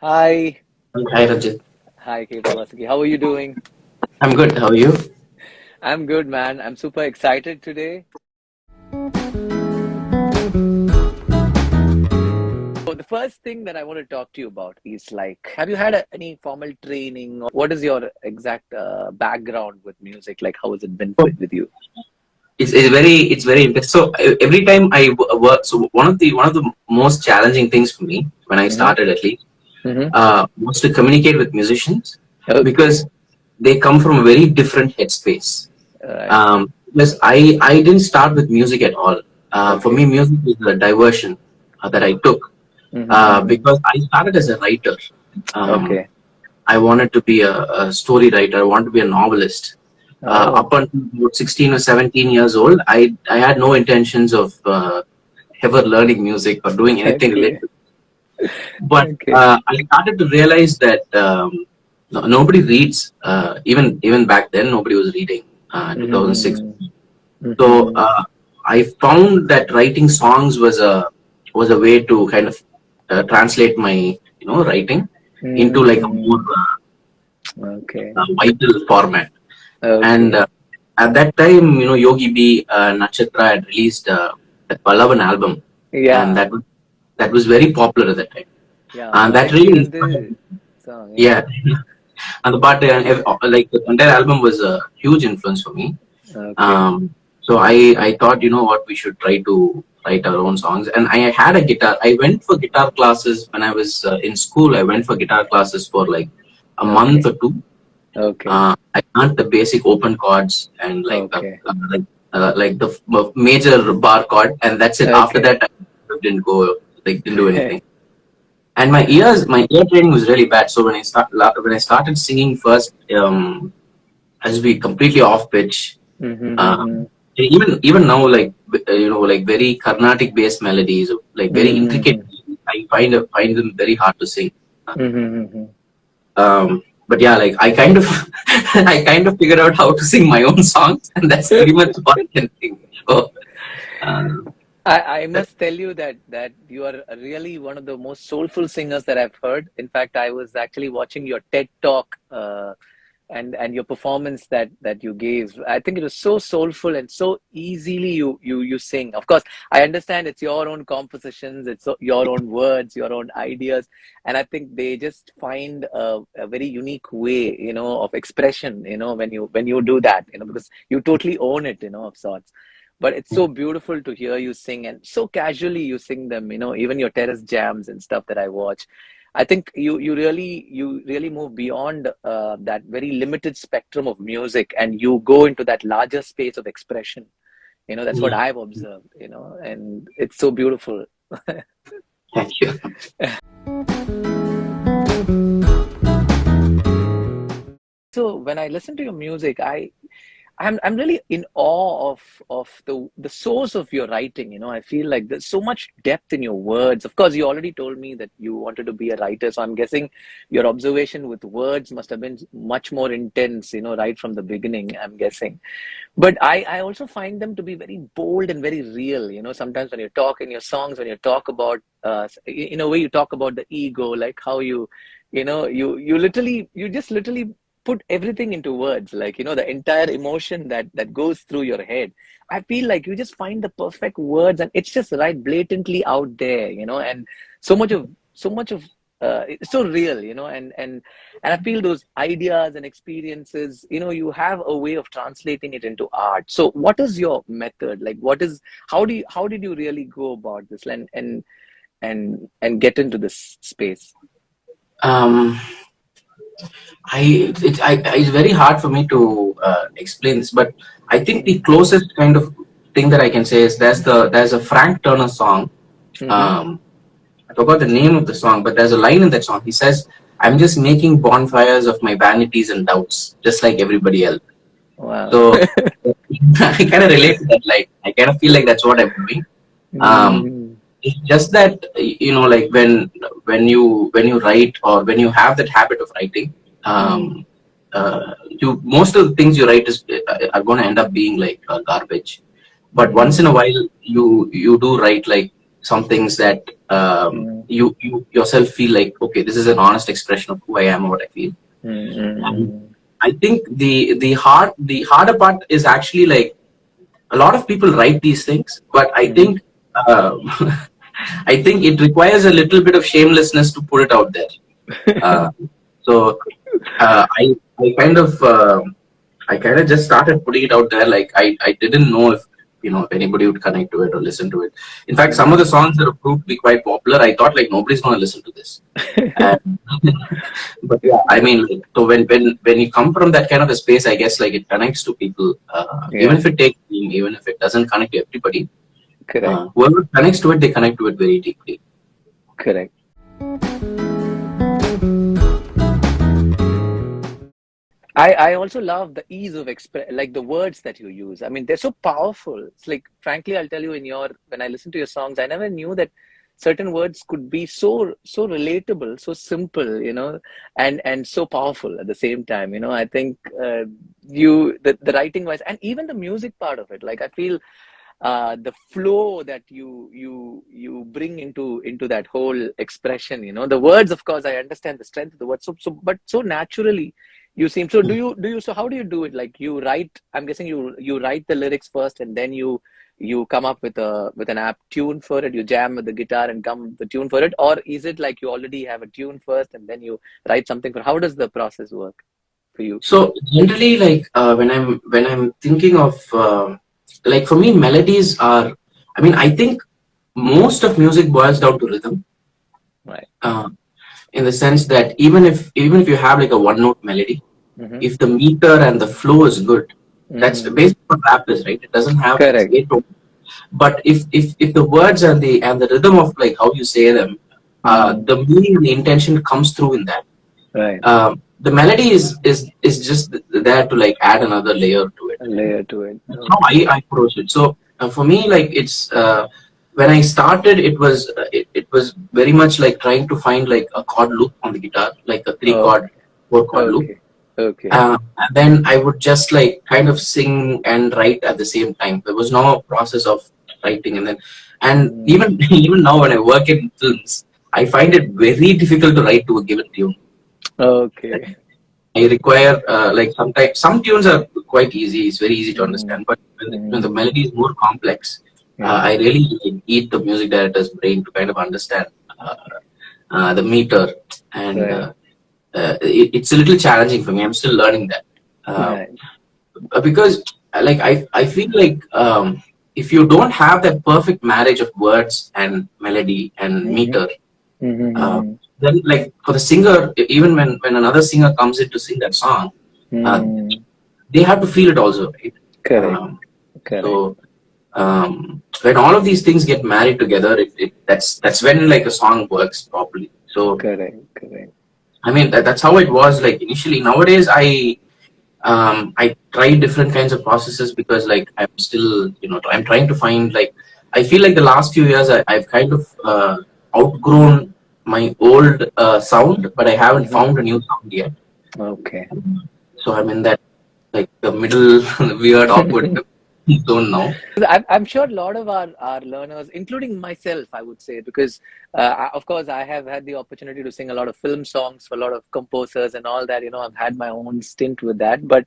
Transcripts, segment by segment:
Hi. Hi Ranjith. Hi, Kaber Vasuki. How are you doing? I'm good. How are you? I'm good, man. I'm super excited today. So the first thing that I want to talk to you about is like, have you had any formal training, or what is your exact background with music? Like, how has it been Oh, with you? it's very interesting. So every time I work, so one of the most challenging things for me when I Mm-hmm. started at least Mm-hmm. was to communicate with musicians Okay. because they come from a very different headspace. Right. Because I didn't start with music at all. For me, Okay. music is a diversion that I took Mm-hmm. because I started as a writer. Um, Okay. I wanted to be a story writer. I wanted to be a novelist. Oh. Up until about 16 or 17 years old, I had no intentions of ever learning music or doing anything Okay. related. But Okay. I started to realize that nobody reads. Even back then, nobody was reading. 2006. Mm-hmm. So Mm-hmm. I found that writing songs was a way to kind of translate my writing into like a more Mm-hmm. Okay. vital format. And Okay. at that time, Yogi B, Nakshatra had released that Pallavan album, and Yeah. that was very popular at that time. Yeah. And that Malai really inspired me. song. Yeah. Yeah, and the part like the entire album was a huge influence for me. Okay. So I thought, what, we should try to write our own songs. And I had a guitar. I went for guitar classes when I was in school. I went for guitar classes for like a month Okay. or two. Okay. I learned the basic open chords and Okay. like the major bar chord, and that's it. After Okay. that, I didn't go, like, didn't do anything. And my ear training was really bad. So when I started singing first, I just be completely off pitch. Mm-hmm. Um, even now, like like very Carnatic based melodies, like very intricate. Mm-hmm. I find them very hard to sing. Mm-hmm. But yeah, like I kind of I kind of figured out how to sing my own songs, and that's pretty much what I can sing. So, um, I that, must tell you that you are really one of the most soulful singers that I've heard. In fact, I was actually watching your TED talk and your performance that you gave. I think it was so soulful and so easily you sing. Of course, I understand it's your own compositions, it's your own words, your own ideas, and I think they just find a very unique way, of expression, when you do that, because you totally own it, of sorts. But it's so beautiful to hear you sing, and so casually you sing them, even your terrace jams and stuff that I watch. I think you really move beyond that very limited spectrum of music, and you go into that larger space of expression. That's what yeah, I've observed, and it's so beautiful. thank you. So when I listen to your music, I'm really in awe of the source of your writing. I feel like there's so much depth in your words. Of course, you already told me that you wanted to be a writer, so I'm guessing your observation with words must have been much more intense, right from the beginning, I'm guessing. But I also find them to be very bold and very real. Sometimes when you talk in your songs, when you talk about, in a way, you talk about the ego, like how you just literally put everything into words, like, the entire emotion that goes through your head. I feel like you just find the perfect words, and it's just right blatantly out there, and so much of it's so real, and I feel those ideas and experiences, you have a way of translating it into art. So what is your method? Like, how did you really go about this, and get into this space? Um, it's very hard for me to explain this, but I think the closest kind of thing that I can say is there's a Frank Turner song. Mm-hmm. Um, I forgot the name of the song, but there's a line in that song. He says, "I'm just making bonfires of my vanities and doubts, just like everybody else." Wow. So I kind of relate to that. Like, I kind of feel like that's what I'm doing. Um, Mm-hmm. it's just that, like when you write, or when you have that habit of writing, um, you most of the things you write are going to end up being like garbage. But once in a Mm-hmm. while, you do write like some things that you yourself feel like, okay, this is an honest expression of who I am or what I feel. And I think the harder part is actually like a lot of people write these things, but I think uh, I think it requires a little bit of shamelessness to put it out there. Uh, so I kind of just started putting it out there. Like I didn't know if anybody would connect to it or listen to it. In fact, some of the songs that have proved to be quite popular, I thought like nobody's gonna listen to this. And, but yeah, I mean, like, so when you come from that kind of a space, I guess like it connects to people, even if it takes, even if it doesn't connect to everybody. Correct. Whoever connects to it, they connect to it very deeply. Correct. I also love the ease of like the words that you use. I mean, they're so powerful. It's like, frankly, I'll tell you, when I listen to your songs, I never knew that certain words could be so relatable, so simple, and so powerful at the same time. I think the writing wise, and even the music part of it. Like I feel the flow that you bring into that whole expression. The words, of course, I understand the strength of the words, but so naturally you seem. So so how do you do it? Like you write, I'm guessing you write the lyrics first, and then you come up with an app tune for it, you jam with the guitar and come with the tune for it, or is it like you already have a tune first and then you write something for? How does the process work for you? So generally, like when I'm thinking of like for me, melodies are. I mean, I think most of music boils down to rhythm. Right. In the sense that even if you have like a one note melody, if the meter and the flow is good, that's basically what rap is, right? It doesn't have a tone. But if the words and the rhythm of like how you say them, the meaning and the intention comes through in that. Right. The melody is just there to like add another layer to it. A layer to it. That's how I approach it. So for me, like it's when I started, it was very much like trying to find like a chord loop on the guitar, like a 3-chord, 4-chord loop. Okay. And then I would just like kind of sing and write at the same time. There was no process of writing, and even now when I work in films, I find it very difficult to write to a given tune. Okay. I require like sometimes some tunes are quite easy; it's very easy to understand. But when the melody is more complex, I really eat the music director's brain to kind of understand the meter, and it's a little challenging for me. I'm still learning that because like I feel like if you don't have that perfect marriage of words and melody and meter, then like for the singer, even when another singer comes in to sing that song, they have to feel it also, right? Correct. So when all of these things get married together, that's when like a song works properly. So correct. I mean that's how it was like initially. Nowadays I try different kinds of processes because like I'm still I'm trying to find like I feel like the last few years I've kind of outgrown my old sound, but I haven't found a new sound yet. Okay. So I'm in that like the middle weird awkward zone now. I'm sure a lot of our learners, including myself, I would say, because of course I have had the opportunity to sing a lot of film songs for a lot of composers and all that. I've had my own stint with that, but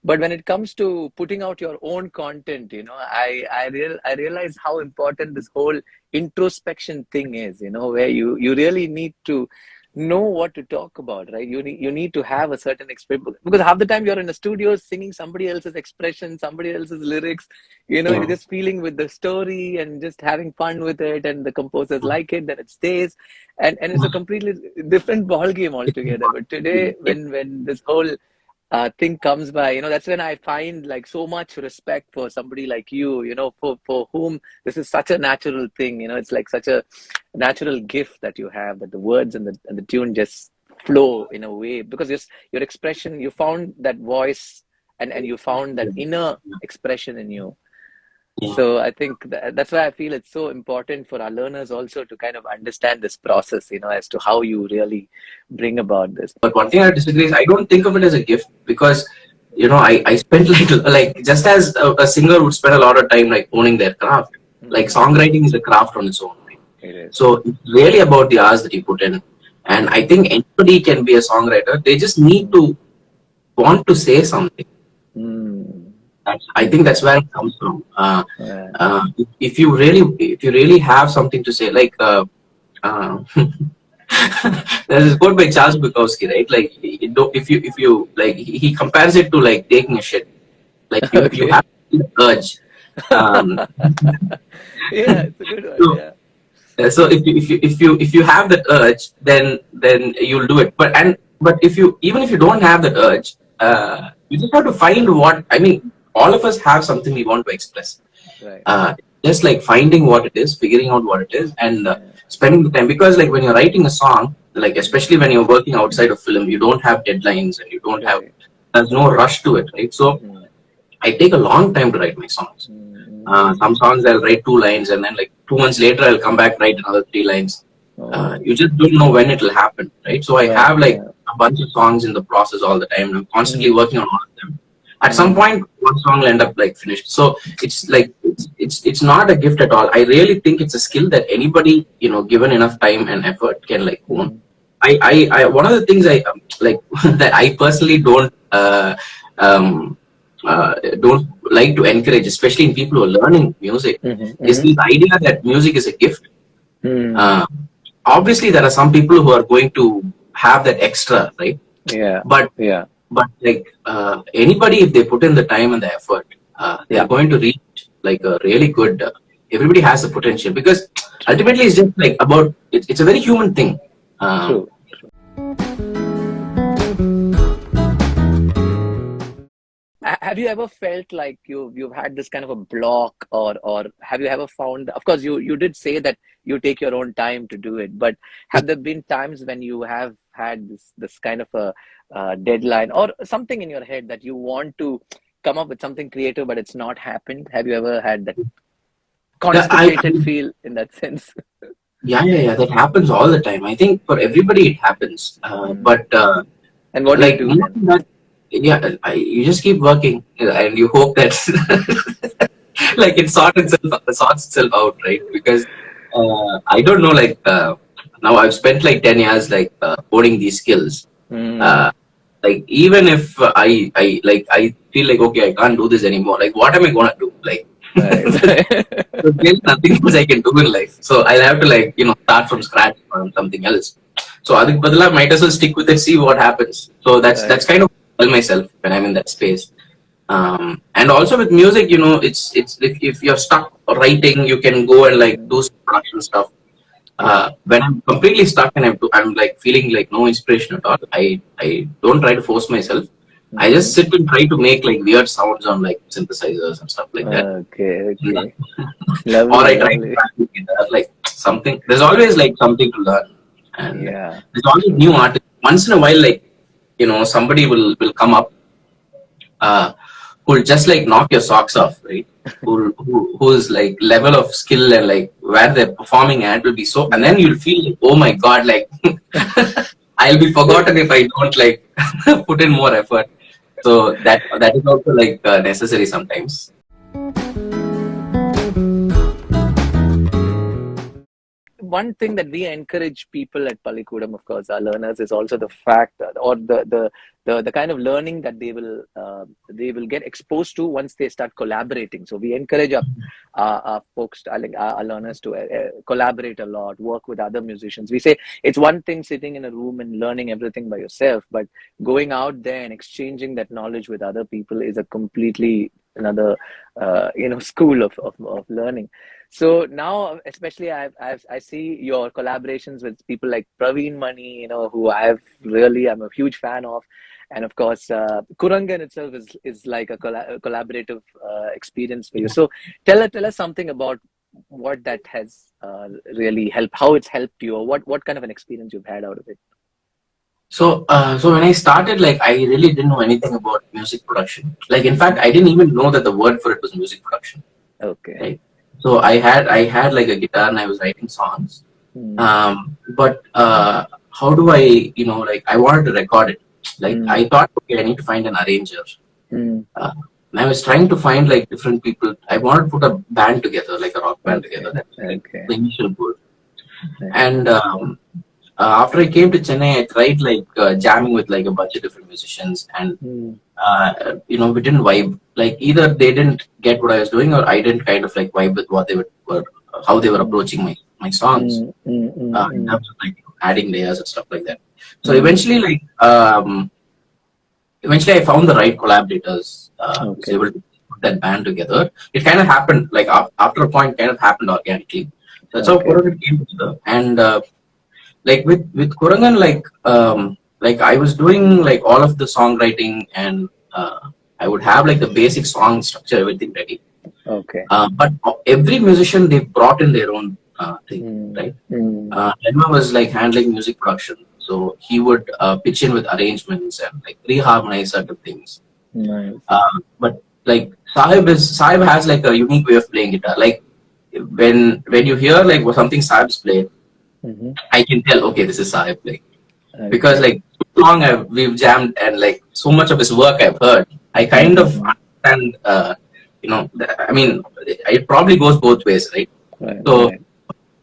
when it comes to putting out your own content, I realize how important this whole introspection thing is. Where you really need to know what to talk about, right? You need to have a certain experience, because half the time you're in a studio singing somebody else's expression, somebody else's lyrics. You're just feeling with the story and just having fun with it, and the composers like it, then it stays, and it's a completely different ball game altogether. But today, when this whole thing comes by, that's when I find like so much respect for somebody like you, for whom this is such a natural thing. It's like such a natural gift that you have, that the words and the tune just flow in a way, because your expression, you found that voice, and you found that inner expression in you. So I think that's why I feel it's so important for our learners also to kind of understand this process, as to how you really bring about this. But one thing I disagree is I don't think of it as a gift, because I spent like just as a singer would spend a lot of time like owning their craft. Like songwriting is a craft on its own. Right? It is. So it's really about the hours that you put in. And I think anybody can be a songwriter. They just need to want to say something. I think that's where it comes from. If you really have something to say, like there's this quote by Charles Bukowski, right? Like, if you like, he compares it to like taking a shit. Like you have the urge. Yeah, it's a good one. So, Yeah. so if you have that urge, then you'll do it. But if you don't have that urge, you just have to find what I mean. All of us have something we want to express. Right. Just like finding what it is, figuring out what it is, and spending the time. Because like when you're writing a song, like especially when you're working outside of film, you don't have deadlines and you don't have. There's no rush to it, right? So I take a long time to write my songs. Some songs I'll write 2 lines, and then like 2 months later I'll come back, write another 3 lines. You just don't know when it'll happen, right? So I have like a bunch of songs in the process all the time. I'm constantly working on all of them. At some point, one song will end up like finished. So it's like it's not a gift at all. I really think it's a skill that anybody, given enough time and effort, can like own. I one of the things I like that I personally don't like to encourage, especially in people who are learning music, is this idea that music is a gift. Obviously, there are some people who are going to have that extra, right? But like anybody, if they put in the time and the effort, they're going to reach like a really good. Everybody has the potential, because ultimately it's just like about it's a very human thing. True. Have you ever felt like you've had this kind of a block, or have you ever found? Of course, you did say that you take your own time to do it, but have there been times when you have had this kind of a deadline or something in your head that you want to come up with something creative, but it's not happened? Have you ever had that constipated feel in that sense? Yeah. That happens all the time. I think for everybody it happens. But and what do you do then? You just keep working and you hope that like it sorts itself out, right? Because I don't know, like now I've spent like 10 years like honing these skills. Like even if I feel like, okay, I can't do this anymore, like what am I gonna do? Like so there's nothing else I can do in life, so I'll have to start from scratch on something else. So I think I might as well stick with it, see what happens. So that's kind of tell myself when I'm in that space. And also with music, it's if you're stuck writing, you can go and like do some production stuff. When I'm completely stuck and I'm like feeling like no inspiration at all, I don't try to force myself. I just sit and try to make like weird sounds on like synthesizers and stuff like that. Okay. Lovely, or I try to practice guitar, like something. There's always like something to learn, and there's always new artists. Once in a while, like somebody will come up who'll just like knock your socks off, right? Whose like level of skill and like where they're performing at will be so, and then you'll feel like, oh my god, like I'll be forgotten if I don't like put in more effort. So that is also like necessary sometimes. One thing that we encourage people at Pallikoodam, of course, our learners, is also the fact or the kind of learning that they will get exposed to once they start collaborating. So we encourage our folks, our learners, to collaborate a lot, work with other musicians. We say it's one thing sitting in a room and learning everything by yourself, but going out there and exchanging that knowledge with other people is a completely another school of learning. So now, especially, I see your collaborations with people like Praveen Mani, who I'm a huge fan of, and of course, Kurangan itself is like a collaborative experience for you. So tell us something about what that has really helped, how it's helped you, or what kind of an experience you've had out of it. So when I started, like I really didn't know anything about music production. Like in fact, I didn't even know that the word for it was music production. Okay. Right? So I had like a guitar and I was writing songs. But how do I, like I wanted to record it. Like I thought, okay, I need to find an arranger. And I was trying to find like different people. I wanted to put a band together, like a rock band together. That's like the initial goal. And after I came to Chennai, I tried like jamming with like a bunch of different musicians, and we didn't vibe. Like either they didn't get what I was doing, or I didn't kind of like vibe with what they were how they were approaching my songs in terms of like adding layers and stuff like that. So eventually I found the right collaborators. Was able to put that band together. It kind of happened like after a point, kind of happened organically. That's how Kurangan came together. And like with Kurangan, like I was doing like all of the songwriting, and I would have like the basic song structure, everything ready. Okay. But every musician, they brought in their own thing, right? Edma was like handling music production, so he would pitch in with arrangements and like reharmonize certain things. Nice. But like Sahib has like a unique way of playing guitar. Like when you hear like something Sahib's played, I can tell, okay, this is Sahib playing. Because like so long we've jammed, and like so much of his work I've heard, I kind of understand. I mean, it probably goes both ways, right? So,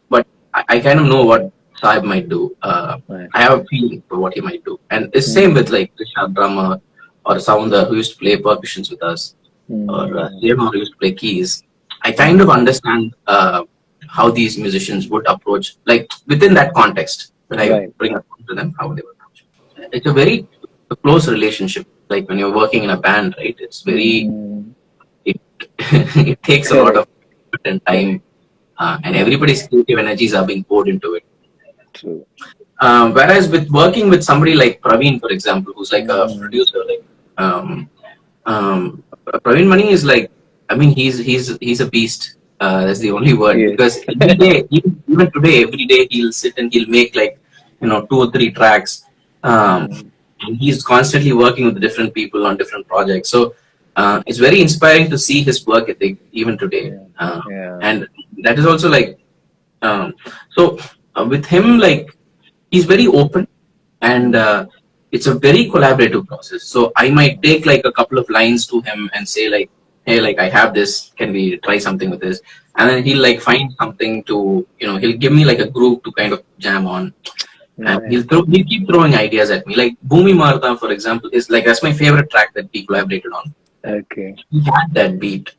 but I kind of know what Sahib might do. I have a feeling for what he might do, and it's same with like Krishna drummer or Soundar who used to play percussions with us, or Jema who used to play keys. I kind of understand how these musicians would approach, like within that context that I bring up to them, how they would approach. It's a very close relationship. Like when you're working in a band, right? It's very it takes a lot of effort and time, and everybody's creative energies are being poured into it. True. Whereas with working with somebody like Praveen, for example, who's like a producer, like Praveen Mani is like, I mean, he's a beast. That's the only word, because every day, even today, every day he'll sit and he'll make like 2 or 3 tracks, and he's constantly working with different people on different projects. So it's very inspiring to see his work ethic even today, and that is also like with him, like he's very open, and it's a very collaborative process. So I might take like a couple of lines to him and say like, hey, like I have this, can we try something with this? And then he'll like find something to, he'll give me like a groove to kind of jam on. And he'll keep throwing ideas at me. Like Bhumi Martha, for example, is like, that's my favorite track that we collaborated on. Okay. He had that beat.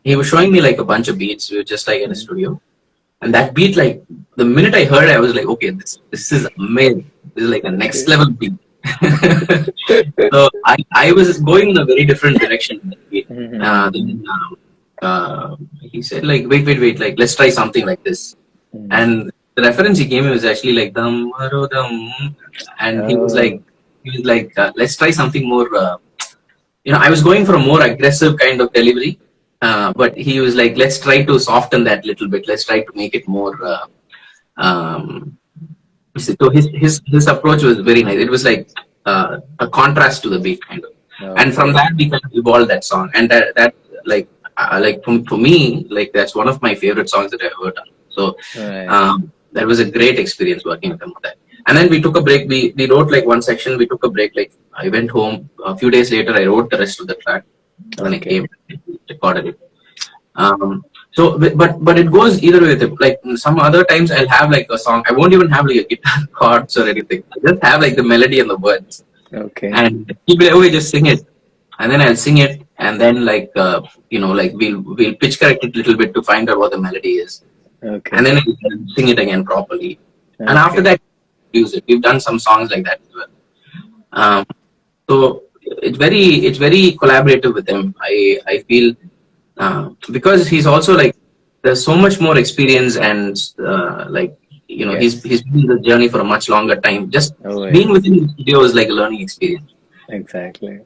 He was showing me like a bunch of beats. We were just like in a studio. And that beat, like the minute I heard it, I was like, okay, this is amazing. This is like a next level beat. So I was going in a very different direction. He said like, wait, like let's try something like this. And the reference he gave me was actually like dum dum, and he was like, let's try something more. I was going for a more aggressive kind of delivery, but he was like, let's try to soften that a little bit. Let's try to make it more. So his approach was very nice. It was like a contrast to the beat, kind of. And from that we kind of evolved that song, and that like for me, like that's one of my favorite songs that I've ever done. So that was a great experience working with him on that. And then we took a break. We wrote like one section. We took a break. Like I went home. A few days later, I wrote the rest of the track. And then I came and recorded it. So, but it goes either way with it. Like some other times, I'll have like a song. I won't even have like a guitar chords or anything. I just have like the melody and the words. Okay. And he'll be like, okay, just sing it. And then I'll sing it, and then like like we'll pitch correct it a little bit to find out what the melody is. Okay. And then I'll sing it again properly. Okay. And after that, use it. We've done some songs like that as well. So it's very collaborative with him. I feel because he's also like, there's so much more experience, and he's been in the journey for a much longer time. Just being within the studio is like a learning experience. Exactly.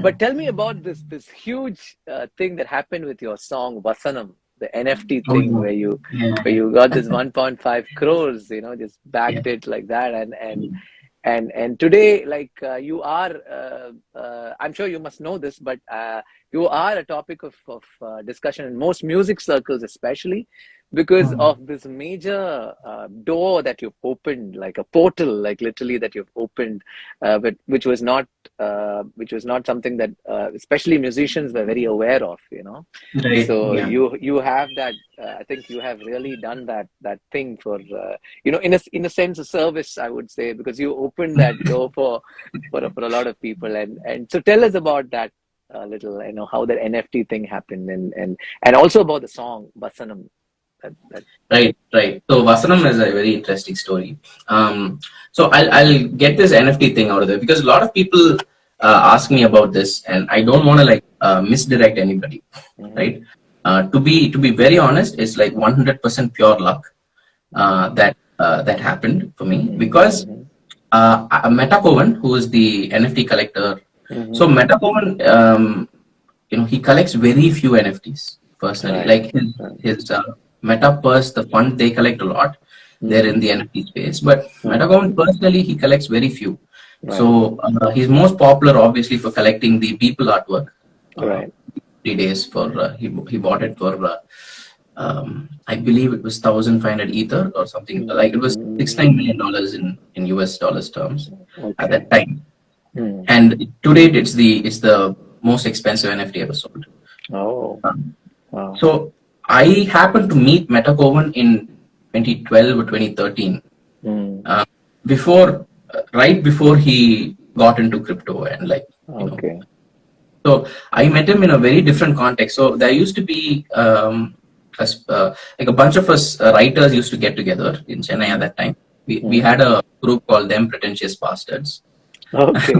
But tell me about this huge thing that happened with your song Vasanam, the NFT thing, where you got this 1.5 crores, just backed it like that, and today, like you are, I'm sure you must know this, but you are a topic of discussion in most music circles, especially because of this major door that you've opened, like a portal, like literally that you've opened, but which was not something that especially musicians were very aware of, you know. Right. So Yeah. you have that. I think you have really done that thing for you know, in a sense, a service, I would say, because you opened that door for a lot of people. And so tell us about that a little. You know, how that NFT thing happened, and also about the song Vasanam. That Right, right. So Vasanam is a very interesting story. So I'll get this NFT thing out of there because a lot of people ask me about this, and I don't want to like misdirect anybody, right? To be very honest, it's like 100% pure luck that happened for me because Metakovan, who is the NFT collector, so Metakovan, he collects very few NFTs personally. right. Like his Metaverse, the fund they collect a lot. They're in the NFT space, but Metacoin personally he collects very few. Right. So he's most popular obviously for collecting the people artwork. Right. 3 days for he bought it for I believe it was 1,500 ether or something. Like it was $69 million in US dollars terms at that time. And to date, it's the most expensive NFT ever sold. Oh. Wow. So I happened to meet Metakovan in 2012 or 2013, right before he got into crypto and like okay. So I met him in a very different context. So there used to be like a bunch of us writers used to get together in Chennai at that time. We had a group called Them Pretentious Bastards. Okay.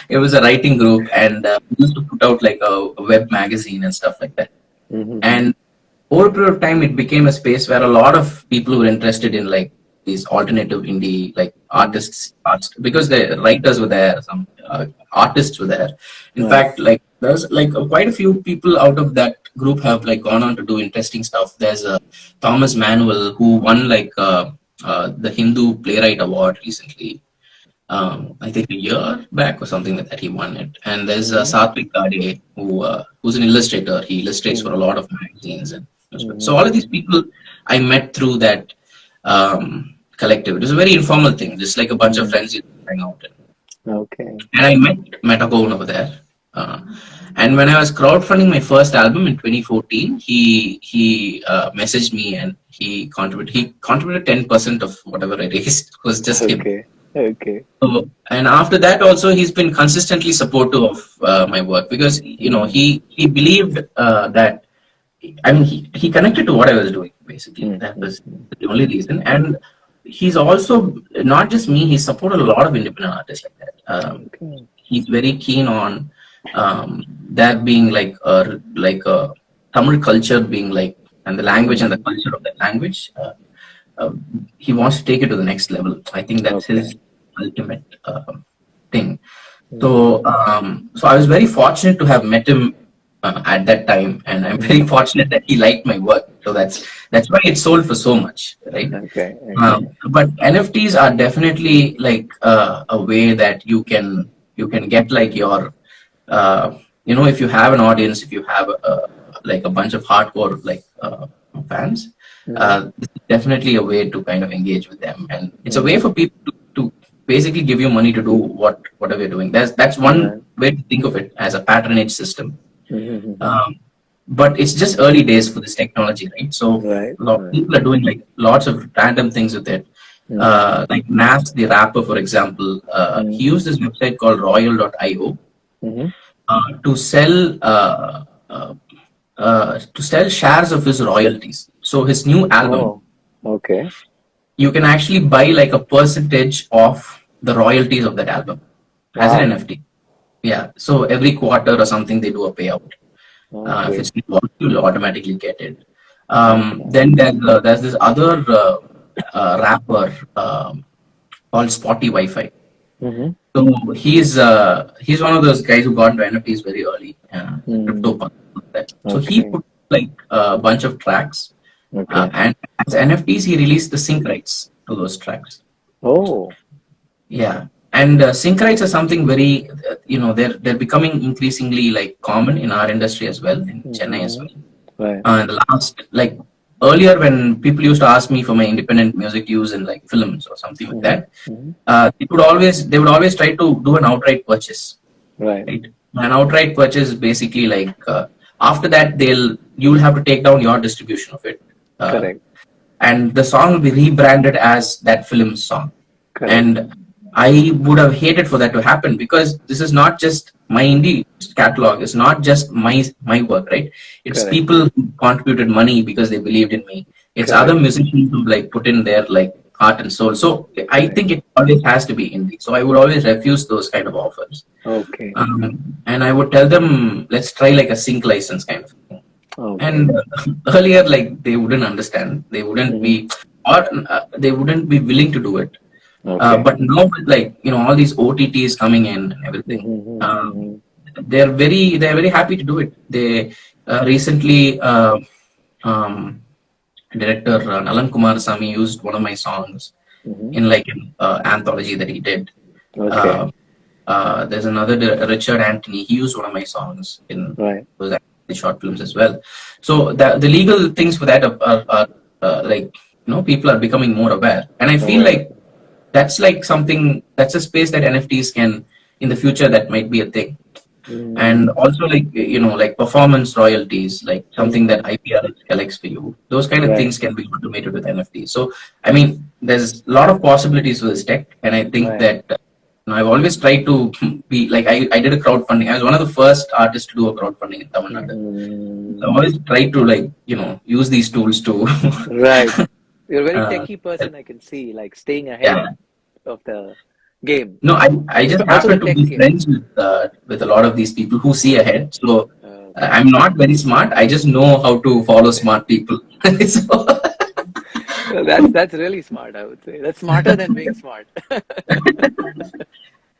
It was a writing group, and we used to put out like a web magazine and stuff like that. And over a period of time, it became a space where a lot of people were interested in like these alternative indie like artists, because the writers were there, some artists were there. In fact, like there's like quite a few people out of that group have like gone on to do interesting stuff. There's Thomas Manuel who won like the Hindu Playwright Award recently. I think a year back or something like that he won it. And there's Satvik Gade who's an illustrator. He illustrates for a lot of magazines and so all of these people I met through that collective. It was a very informal thing, just like a bunch of friends you hang out in. Okay. And I met Metagown over there. And when I was crowdfunding my first album in 2014, he messaged me and he contributed 10% of whatever I raised. It was just him. Okay. So, and after that also he's been consistently supportive of my work because he believed that he connected to what I was doing basically. That was the only reason. And he's also not just me, he supported a lot of independent artists like that. He's very keen on that being like a Tamil culture being like, and the language and the culture of that language. He wants to take it to the next level. I think that's his ultimate thing. So I was very fortunate to have met him at that time, and I'm very fortunate that he liked my work. So that's why it sold for so much, right? Okay. But NFTs are definitely like a way that you can get like your if you have an audience, if you have like a bunch of hardcore like fans. This is definitely a way to kind of engage with them, and it's a way for people to basically give you money to do whatever you're doing. That's one way to think of it, as a patronage system. But it's just early days for this technology, right? So a lot of people are doing like lots of random things with it. Like Nas, the rapper, for example, he used this website called royal.io to sell shares of his royalties. So his new album, you can actually buy like a percentage of the royalties of that album as an NFT. Yeah. So every quarter or something they do a payout. If it's you'll automatically get it. Then there's this other rapper called Spotty Wi-Fi. So he's one of those guys who got into NFTs very early, crypto. So he put like a bunch of tracks, and as NFTs he released the sync rights to those tracks. Oh, yeah, and sync rights are something very they're becoming increasingly like common in our industry as well, in Chennai as well. In the last like earlier when people used to ask me for my independent music use in like films or something like that, they would always try to do an outright purchase. Right. Right? An outright purchase is basically like after that you'll have to take down your distribution of it. Correct. And the song will be rebranded as that film's song. Correct. And I would have hated for that to happen, because this is not just my indie catalog. It's not just my work, right? It's Correct. people who contributed money because they believed in me. It's Correct. other musicians who like put in their like heart and soul. So I think it always has to be indie. So I would always refuse those kind of offers. Okay. And I would tell them, let's try like a sync license kind of thing. Okay. And earlier, like they wouldn't understand. They wouldn't be, or they wouldn't be willing to do it. Okay. But now with like all these OTTs coming in and everything, they're very happy to do it. They recently director Nalan Kumarasamy used one of my songs in like an anthology that he did. Okay. There's another Richard Anthony. He used one of my songs in those short films as well. So the legal things for that are like people are becoming more aware, and I feel like that's like something, that's a space that NFTs can in the future, that might be a thing. And also like like performance royalties, like something that IPRS collects for you, those kind of things can be automated with NFTs. So I mean, there's a lot of possibilities with this tech, and I think that I've always tried to be like, I did a crowdfunding. I was one of the first artists to do a crowdfunding in Tamil Nadu. So I always try to like use these tools to Right. You're a very techie person, I can see, like staying ahead of the game. No, I just happen to be friends with a lot of these people who see ahead. So I'm not very smart. I just know how to follow smart people. So, well, that's really smart, I would say. That's smarter than being smart.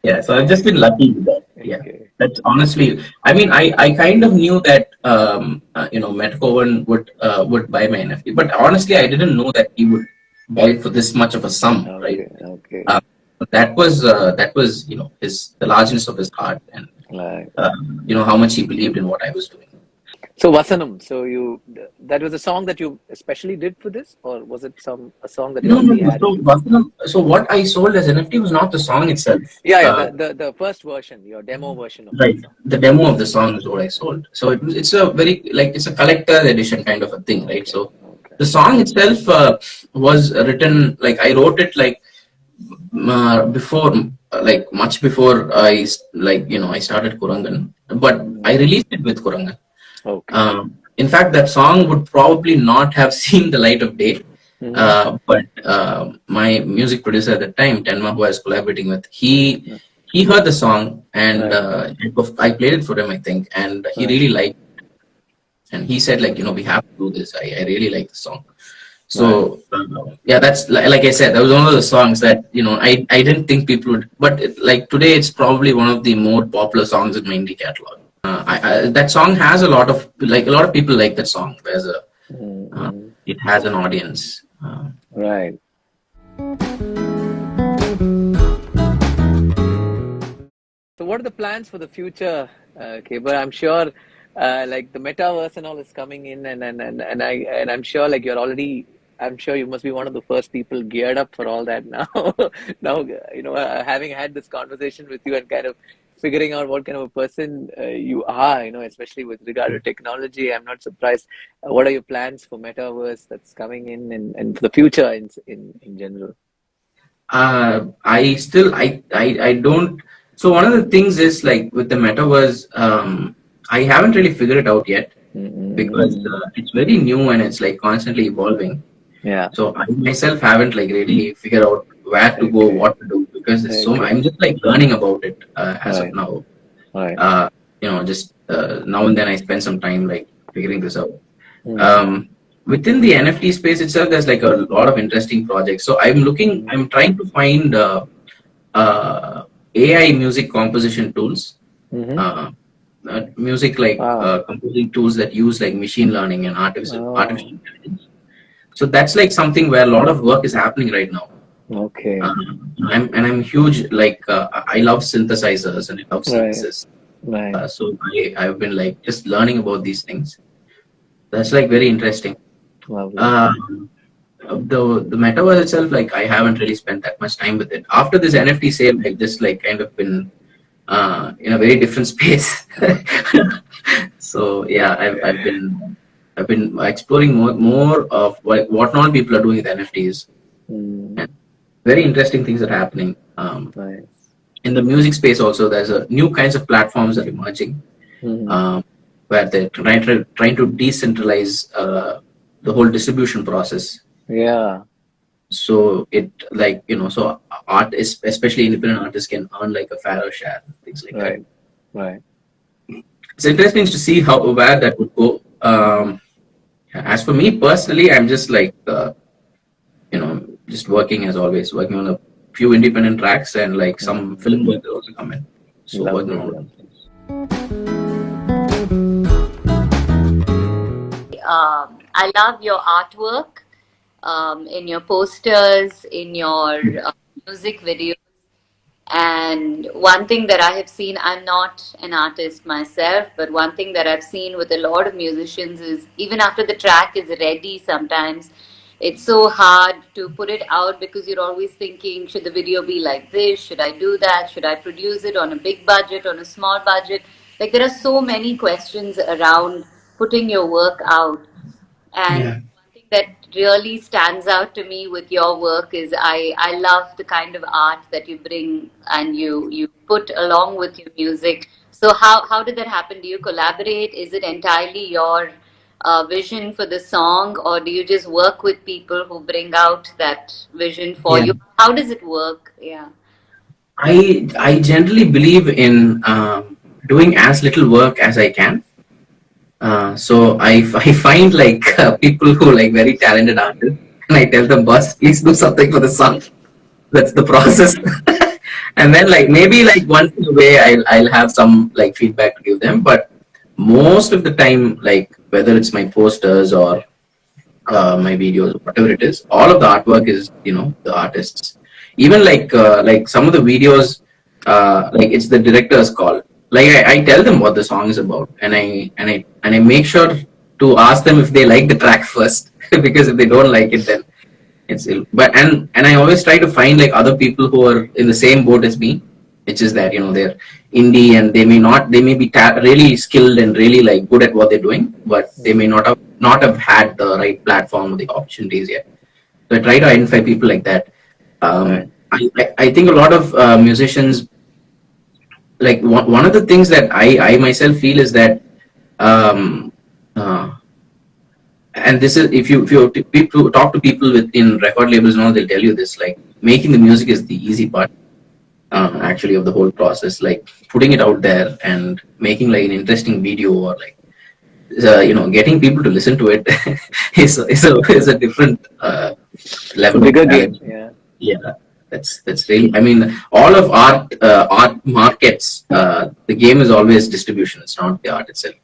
Yeah, so I've just been lucky with that. Yeah, Okay. that's honestly. I mean, I kind of knew that Metakovan would buy my NFT, but honestly, I didn't know that he would buy it for this much of a sum, right? Okay. That was the largeness of his heart, and how much he believed in what I was doing. So Vasanam, so that was a song that you especially did for this, or was it a song that you already had? So Vasanam, so what I sold as NFT was not the song itself. The first version, your demo version of right. The demo of the song is what I sold. So it's a very it's a collector edition kind of a thing, right? So the song itself was written, like I wrote it like before, like much before I started Kurangan, but I released it with Kurangan. Okay. In fact, that song would probably not have seen the light of day, but my music producer at the time, Tenma, who I was collaborating with, he heard the song, and I played it for him, I think, and he really liked it. And he said, like, we have to do this. I really like the song. So that's like I said, that was one of the songs that I didn't think people would, but like today it's probably one of the more popular songs in my indie catalog. That song has a lot of people like that song. There's it has an audience. Right. So what are the plans for the future, Kaber? I'm sure like the metaverse and all is coming in, and I'm sure like I'm sure you must be one of the first people geared up for all that now. Now, having had this conversation with you and kind of figuring out what kind of a person you are, especially with regard to technology, I'm not surprised. What are your plans for metaverse that's coming in, and for the future in general? I don't. So one of the things is, like, with the metaverse, I haven't really figured it out yet, because it's very new and it's like constantly evolving. Yeah. So I myself haven't like really figured out where to go, what to do, because there's I'm just like learning about it as of now. Right. Just now and then I spend some time like figuring this out. Within the NFT space itself, there's like a lot of interesting projects. So I'm trying to find AI music composition tools. Music like composing tools that use like machine learning and artificial intelligence. So that's like something where a lot of work is happening right now. Okay. I'm huge, like I love synthesizers and I love synthesis. Right. So I've been like just learning about these things. That's like very interesting. Lovely. The metaverse itself, like I haven't really spent that much time with it. After this NFT sale, I've just like kind of been in a very different space. So yeah, I've been exploring more of what not people are doing with NFTs. And very interesting things are happening. Nice. In the music space also, there's a new kinds of platforms are emerging, where they're trying to decentralize the whole distribution process. Yeah. So it like so art is, especially independent artists, can earn like a fairer share, things like that. Right. It's interesting to see where that would go. As for me personally, I'm just like just working as always, working on a few independent tracks and like some film work that also come in. So working on. I love your artwork, in your posters, in your music videos. And one thing that I have seen, I'm not an artist myself, but one thing that I've seen with a lot of musicians is even after the track is ready, sometimes it's so hard to put it out because you're always thinking, should the video be like this? Should I do that? Should I produce it on a big budget, on a small budget? Like there are so many questions around putting your work out. And one thing that really stands out to me with your work is I love the kind of art that you bring and you put along with your music. So how did that happen? Do you collaborate? Is it entirely your vision for the song, or do you just work with people who bring out that vision for you? How does it work? Yeah. I generally believe in doing as little work as I can. So I find like people who like very talented artists, and I tell them, boss, please do something for the song. That's the process. And then like maybe like once in a way I'll have some like feedback to give them, but most of the time, like whether it's my posters or my videos or whatever it is, all of the artwork is the artists. Even like some of the videos, like it's the director's call. Like I tell them what the song is about, and I make sure to ask them if they like the track first, because if they don't like it, then it's ill. But and I always try to find like other people who are in the same boat as me, which is that they're indie and they may be really skilled and really like good at what they're doing, but they may not have had the right platform or the opportunities yet. So I try to identify people like that. I think a lot of musicians, like one of the things that I myself feel is that, and this is if you talk to people within record labels now, they'll tell you this, like making the music is the easy part, actually, of the whole process. Like putting it out there and making like an interesting video, or like getting people to listen to it is a different level. Bigger game. Yeah. That's really, I mean, all of art markets, the game is always distribution. It's not the art itself.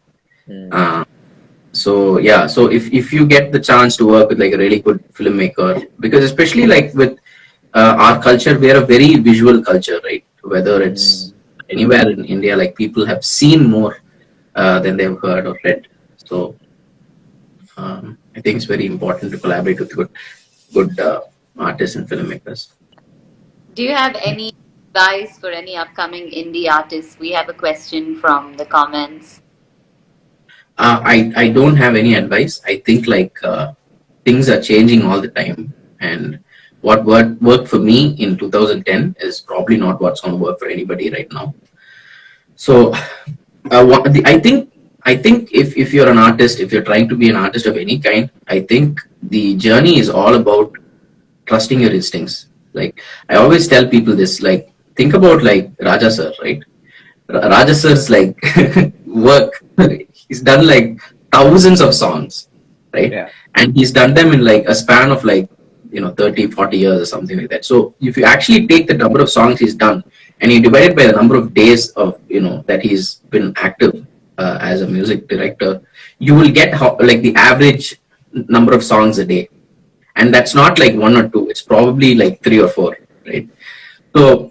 So if you get the chance to work with like a really good filmmaker, because especially like with our culture, we are a very visual culture, right? Whether it's anywhere in India, like people have seen more than they've heard or read. So I think it's very important to collaborate with good artists and filmmakers. Do you have any advice for any upcoming indie artists? We have a question from the comments. I don't have any advice. I think like things are changing all the time, and what worked for me in 2010 is probably not what's going to work for anybody right now. So I think if you're an artist, if you're trying to be an artist of any kind, I think the journey is all about trusting your instincts. Like I always tell people this, like think about like Raja sir, right? Raja sir's like work, he's done like thousands of songs, right? Yeah. And he's done them in like a span of like 30, 40 years or something like that. So if you actually take the number of songs he's done and you divide it by the number of days of that he's been active as a music director, you will get like the average number of songs a day. And that's not like one or two, it's probably like 3 or 4, right? So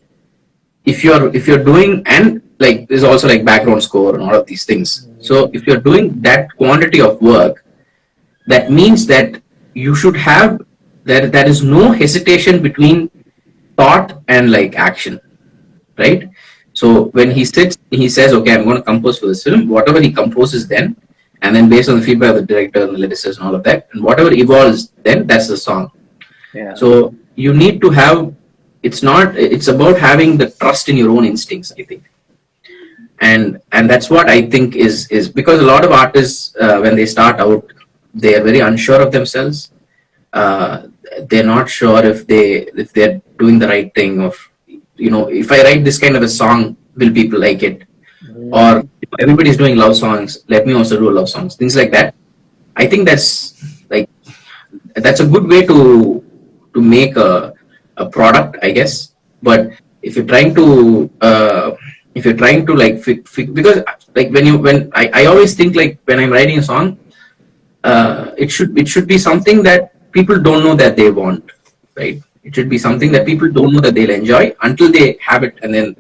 if you're doing, and like there's also like background score and all of these things. So if you're doing that quantity of work, that means that you should have, there is no hesitation between thought and like action, right? So when he sits, he says, okay, I'm going to compose for this film. Whatever he composes then, and then based on the feedback of the director and the lyricist and all of that, and whatever evolves then, that's the song. Yeah. So you need to have, it's about having the trust in your own instincts, I think. And that's what I think is because a lot of artists, when they start out, they are very unsure of themselves. They're not sure if they're doing the right thing, of, if I write this kind of a song, will people like it? Or everybody's doing love songs, let me also do love songs, things like that. I think that's a good way to make a product, I guess. But if you're trying to like because like when I always think, like, when I'm writing a song, it should be something that people don't know that they want, right? It should be something that people don't know that they'll enjoy until they have it, and then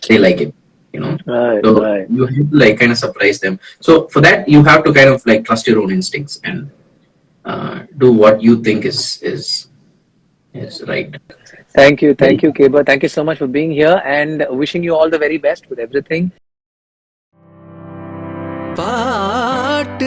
they like it, Right, so right. you have to like kind of surprise them. So for that, you have to kind of like trust your own instincts and do what you think is right. Thank you, Kaber. Thank you so much for being here, and wishing you all the very best with everything. PaatuClass.